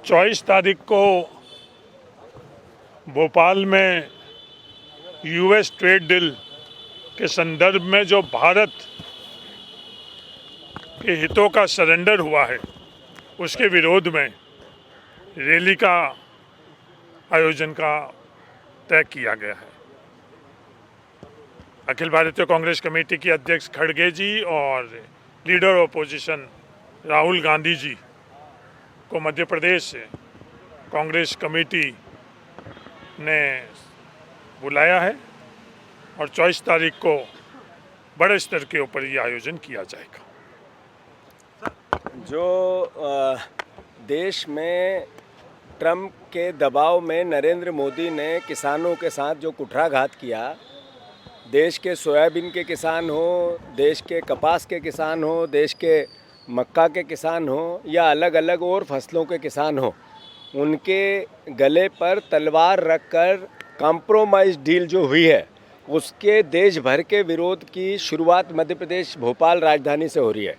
24 तारीख को भोपाल में यूएस ट्रेड डील के संदर्भ में जो भारत के हितों का सरेंडर हुआ है उसके विरोध में रैली का आयोजन का तय किया गया है। अखिल भारतीय कांग्रेस कमेटी की अध्यक्ष खड़गे जी और लीडर ऑपोजिशन राहुल गांधी जी को मध्य प्रदेश से कांग्रेस कमेटी ने बुलाया है और 24 तारीख को बड़े स्तर के ऊपर ये आयोजन किया जाएगा। जो देश में ट्रंप के दबाव में नरेंद्र मोदी ने किसानों के साथ जो कुठाराघात किया, देश के सोयाबीन के किसान हो, देश के कपास के किसान हो, देश के मक्का के किसान हो या अलग अलग और फसलों के किसान हो, उनके गले पर तलवार रखकर कॉम्प्रोमाइज़ डील जो हुई है उसके देश भर के विरोध की शुरुआत मध्य प्रदेश भोपाल राजधानी से हो रही है।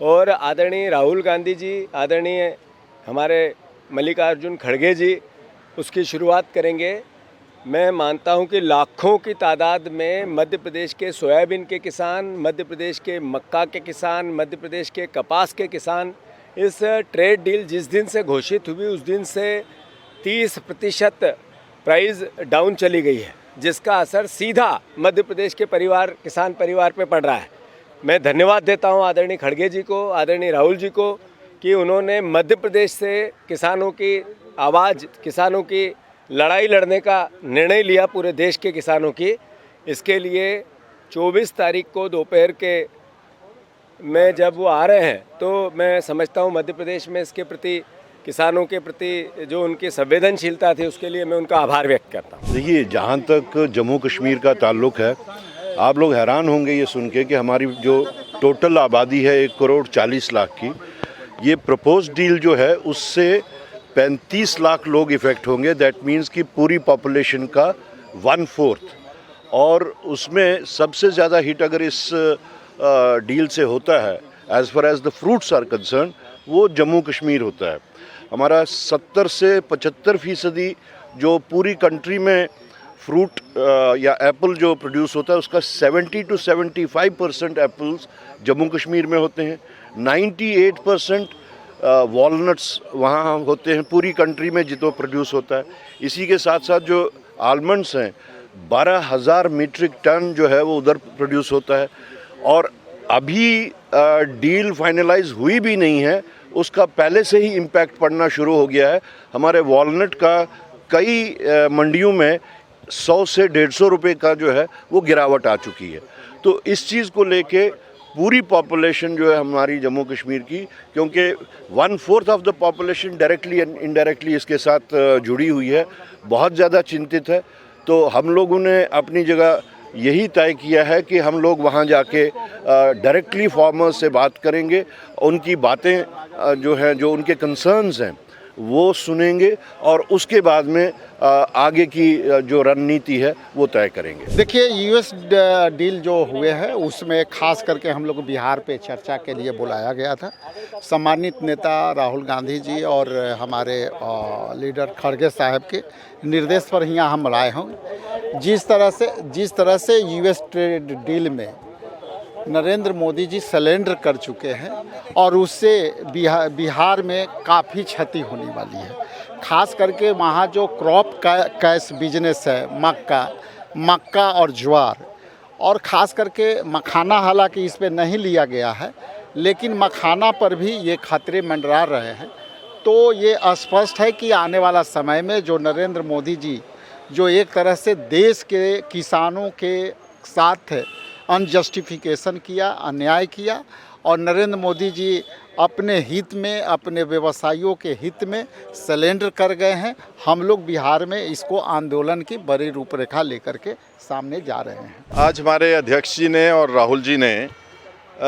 और आदरणीय राहुल गांधी जी, आदरणीय हमारे मल्लिकार्जुन खड़गे जी उसकी शुरुआत करेंगे। मैं मानता हूं कि लाखों की तादाद में मध्य प्रदेश के सोयाबीन के किसान, मध्य प्रदेश के मक्का के किसान, मध्य प्रदेश के कपास के किसान इस ट्रेड डील जिस दिन से घोषित हुई उस दिन से 30% प्राइस डाउन चली गई है, जिसका असर सीधा मध्य प्रदेश के किसान परिवार पे पड़ रहा है। मैं धन्यवाद देता हूं आदरणीय खड़गे जी को, आदरणीय राहुल जी को कि उन्होंने मध्य प्रदेश से किसानों की आवाज़, किसानों की लड़ाई लड़ने का निर्णय लिया पूरे देश के किसानों की। इसके लिए 24 तारीख को दोपहर के में जब वो आ रहे हैं तो मैं समझता हूँ मध्य प्रदेश में इसके प्रति, किसानों के प्रति जो उनकी संवेदनशीलता थी उसके लिए मैं उनका आभार व्यक्त करता हूँ। देखिए, जहाँ तक जम्मू कश्मीर का ताल्लुक़ है, आप लोग हैरान होंगे ये सुन के कि हमारी जो टोटल आबादी है 1,40,00,000 की, ये प्रपोज डील जो है उससे 35 लाख लोग इफ़ेक्ट होंगे। दैट मीन्स कि पूरी पॉपुलेशन का 1/4। और उसमें सबसे ज़्यादा हिट अगर इस डील से होता है as far as the fruits are concern, वो जम्मू कश्मीर होता है। हमारा 70 से 75% जो पूरी कंट्री में फ्रूट या एप्पल जो प्रोड्यूस होता है उसका 70 to 75% एप्पल्स जम्मू कश्मीर में होते हैं। 98% वॉलनट्स वहाँ होते हैं पूरी कंट्री में जितना प्रोड्यूस होता है। इसी के साथ साथ जो आलमंड्स हैं 12,000 मीट्रिक टन जो है वो उधर प्रोड्यूस होता है। और अभी डील फाइनलाइज हुई भी नहीं है, उसका पहले से ही इम्पैक्ट पड़ना शुरू हो गया है। हमारे वॉलनट का कई मंडियों में 100 से 150 रुपये का जो है वो गिरावट आ चुकी है। तो इस चीज़ को लेके पूरी पॉपुलेशन जो है हमारी जम्मू कश्मीर की, क्योंकि 1/4 of the population directly and indirectly इसके साथ जुड़ी हुई है, बहुत ज़्यादा चिंतित है। तो हम लोगों ने अपनी जगह यही तय किया है कि हम लोग वहाँ जाके डायरेक्टली फार्मर्स से बात करेंगे, उनकी बातें जो हैं, जो उनके कंसर्न्स हैं वो सुनेंगे और उसके बाद में आगे की जो रणनीति है वो तय करेंगे। देखिए, यूएस डील जो हुए हैं उसमें खास करके हम लोग बिहार पे चर्चा के लिए बुलाया गया था। सम्मानित नेता राहुल गांधी जी और हमारे लीडर खड़गे साहब के निर्देश पर यहाँ हम आए हों। जिस तरह से यूएस ट्रेड डील में नरेंद्र मोदी जी सरेंडर कर चुके हैं और उससे बिहार में काफ़ी क्षति होने वाली है। खास करके वहाँ जो क्रॉप कैश बिजनेस है, मक्का और ज्वार, और ख़ास करके मखाना, हालांकि इस पे नहीं लिया गया है लेकिन मखाना पर भी ये खतरे मंडरा रहे हैं। तो ये स्पष्ट है कि आने वाला समय में जो नरेंद्र मोदी जी जो एक तरह से देश के किसानों के साथ अनजस्टिफिकेशन किया, अन्याय किया, और नरेंद्र मोदी जी अपने हित में, अपने व्यवसायियों के हित में सरेंडर कर गए हैं। हम लोग बिहार में इसको आंदोलन की बड़ी रूपरेखा लेकर के सामने जा रहे हैं। आज हमारे अध्यक्ष जी ने और राहुल जी ने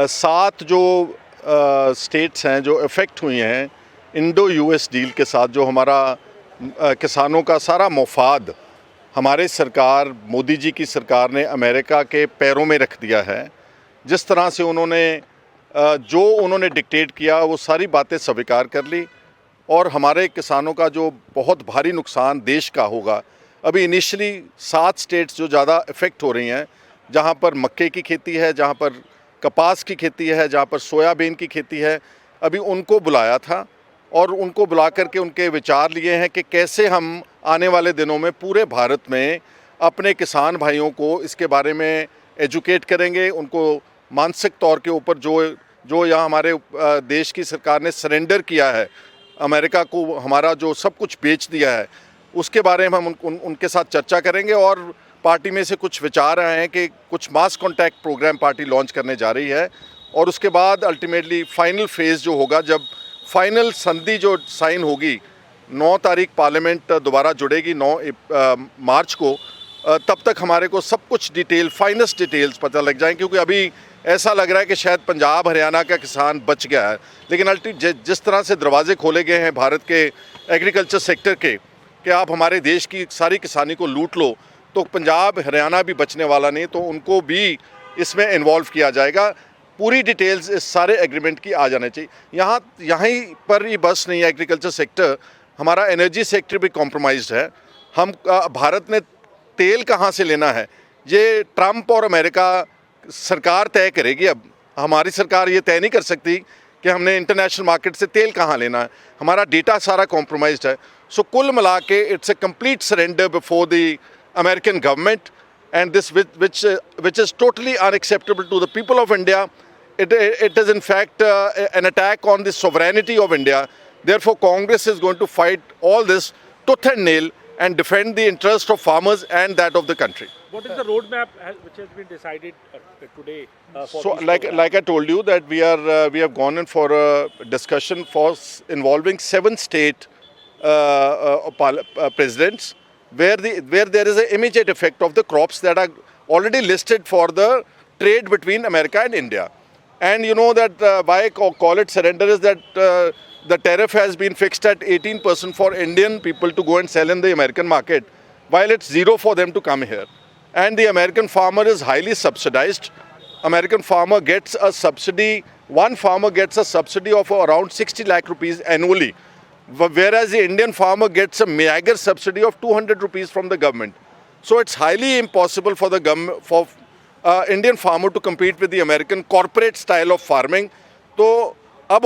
7 जो स्टेट्स हैं जो इफ़ेक्ट हुई हैं इंडो यूएस डील के साथ, जो हमारा किसानों का सारा मफाद हमारे सरकार, मोदी जी की सरकार ने अमेरिका के पैरों में रख दिया है। जिस तरह से उन्होंने जो डिक्टेट किया वो सारी बातें स्वीकार कर ली। और हमारे किसानों का जो बहुत भारी नुकसान देश का होगा। अभी इनिशियली 7 स्टेट्स जो ज़्यादा इफ़ेक्ट हो रही हैं, जहाँ पर मक्के की खेती है, जहाँ पर कपास की खेती है, जहाँ पर सोयाबीन की खेती है, अभी उनको बुलाया था और उनको बुला करके उनके विचार लिए हैं कि कैसे हम आने वाले दिनों में पूरे भारत में अपने किसान भाइयों को इसके बारे में एजुकेट करेंगे, उनको मानसिक तौर के ऊपर जो यहाँ हमारे देश की सरकार ने सरेंडर किया है, अमेरिका को हमारा जो सब कुछ बेच दिया है, उसके बारे में हम उनके साथ चर्चा करेंगे। और पार्टी में से कुछ विचार आए हैं कि कुछ मास कॉन्टैक्ट प्रोग्राम पार्टी लॉन्च करने जा रही है और उसके बाद अल्टीमेटली फाइनल फेज़ जो होगा, जब फाइनल संधि जो साइन होगी, 9 तारीख पार्लियामेंट दोबारा जुड़ेगी 9 मार्च को, तब तक हमारे को सब कुछ डिटेल फाइनेस्ट डिटेल्स पता लग जाएं, क्योंकि अभी ऐसा लग रहा है कि शायद पंजाब हरियाणा का किसान बच गया है, लेकिन जिस तरह से दरवाजे खोले गए हैं भारत के एग्रीकल्चर सेक्टर के कि आप हमारे देश की सारी किसानी को लूट लो, तो पंजाब हरियाणा भी बचने वाला नहीं, तो उनको भी इसमें इन्वॉल्व किया जाएगा। पूरी डिटेल्स इस सारे एग्रीमेंट की आ जाने चाहिए। यहीं पर ही बस नहीं है एग्रीकल्चर सेक्टर, हमारा एनर्जी सेक्टर भी कॉम्प्रोमाइज्ड है। हम भारत ने तेल कहाँ से लेना है, ये ट्रंप और अमेरिका सरकार तय करेगी। अब हमारी सरकार ये तय नहीं कर सकती कि हमने इंटरनेशनल मार्केट से तेल कहाँ लेना है, हमारा डेटा सारा कॉम्प्रोमाइज्ड है। सो कुल मिला के it's a complete surrender before the American government, and this which is totally unacceptable to the people of India. It is in fact an attack on the sovereignty of India. Therefore, Congress is going to fight all this tooth and nail and defend the interest of farmers and that of the country. What is the roadmap which has been decided today? So, like I told you, that we have gone in for a discussion involving 7 state presidents, where there is an immediate effect of the crops that are already listed for the trade between America and India. And you know that why I call it surrender is that the tariff has been fixed at 18% for Indian people to go and sell in the American market, while it's 0 for them to come here. And the American farmer is highly subsidized. American farmer gets a subsidy, one farmer gets a subsidy of around 60 lakh rupees annually, whereas the Indian farmer gets a meager subsidy of 200 rupees from the government. So it's highly impossible for the government, for Indian farmer to compete with the American corporate style of farming. तो अब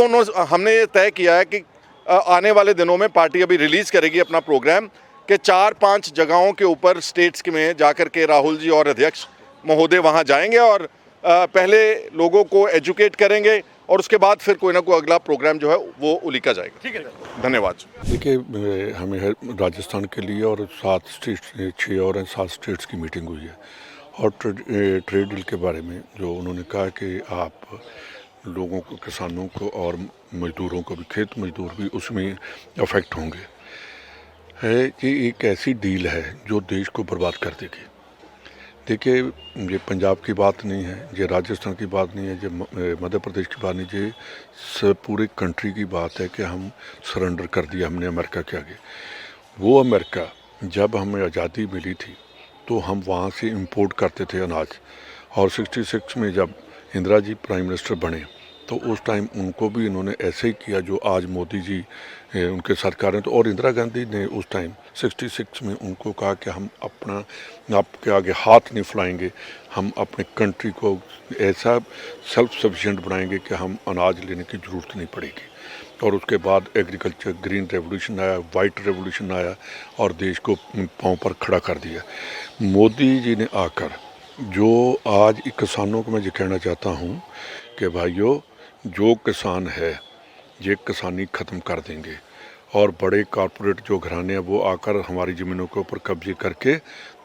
हमने ये तय किया है कि आने वाले दिनों में पार्टी अभी रिलीज़ करेगी अपना प्रोग्राम कि 4-5 जगहों के ऊपर स्टेट्स में जाकर के राहुल जी और अध्यक्ष महोदय वहाँ जाएंगे और पहले लोगों को एजुकेट करेंगे और उसके बाद फिर कोई ना कोई अगला प्रोग्राम जो है वो उलीका जाएगा। ठीक है, धन्यवाद। देखिए, हमें राजस्थान के लिए और 7 स्टेट्स 6 और 7 स्टेट्स की मीटिंग हुई है और ट्रेड डील के बारे में जो उन्होंने कहा कि आप लोगों को, किसानों को और मजदूरों को भी, खेत मजदूर भी उसमें अफेक्ट होंगे, है कि एक ऐसी डील है जो देश को बर्बाद कर देगी। देखिए, ये पंजाब की बात नहीं है, ये राजस्थान की बात नहीं है, ये मध्य प्रदेश की बात नहीं, ये पूरे कंट्री की बात है कि हम सरेंडर कर दिया हमने अमेरिका के आगे। वो अमेरिका जब हमें आज़ादी मिली थी तो हम वहाँ से इंपोर्ट करते थे अनाज, और 66 में जब इंदिरा जी प्राइम मिनिस्टर बने तो उस टाइम उनको भी इन्होंने ऐसे ही किया जो आज मोदी जी उनके सरकार हैं। तो और इंदिरा गांधी ने उस टाइम 66 में उनको कहा कि हम आपके आगे हाथ नहीं फैलाएंगे, हम अपने कंट्री को ऐसा सेल्फ सफिशिएंट बनाएंगे कि हम अनाज लेने की ज़रूरत नहीं पड़ेगी। और उसके बाद एग्रीकल्चर ग्रीन रेवोल्यूशन आया, वाइट रेवोल्यूशन आया और देश को पांव पर खड़ा कर दिया। मोदी जी ने आकर जो आज किसानों को मैं ये कहना चाहता हूँ कि भाइयों, जो किसान है ये किसानी ख़त्म कर देंगे और बड़े कॉरपोरेट जो घराने हैं वो आकर हमारी ज़मीनों के ऊपर कब्जे करके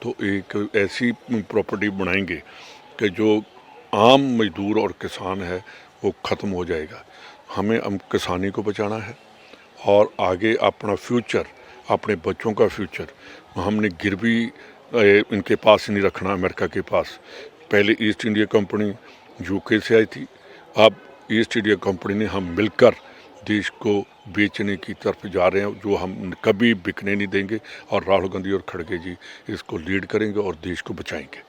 तो एक ऐसी प्रॉपर्टी बनाएंगे कि जो आम मजदूर और किसान है वो ख़त्म हो जाएगा। हमें किसानी को बचाना है और आगे अपना फ्यूचर, अपने बच्चों का फ्यूचर हमने गिरवी इनके पास नहीं रखना, अमेरिका के पास। पहले ईस्ट इंडिया कंपनी यूके से आई थी, अब ईस्ट इंडिया कंपनी ने हम मिलकर देश को बेचने की तरफ जा रहे हैं, जो हम कभी बिकने नहीं देंगे। और राहुल गांधी और खड़गे जी इसको लीड करेंगे और देश को बचाएंगे।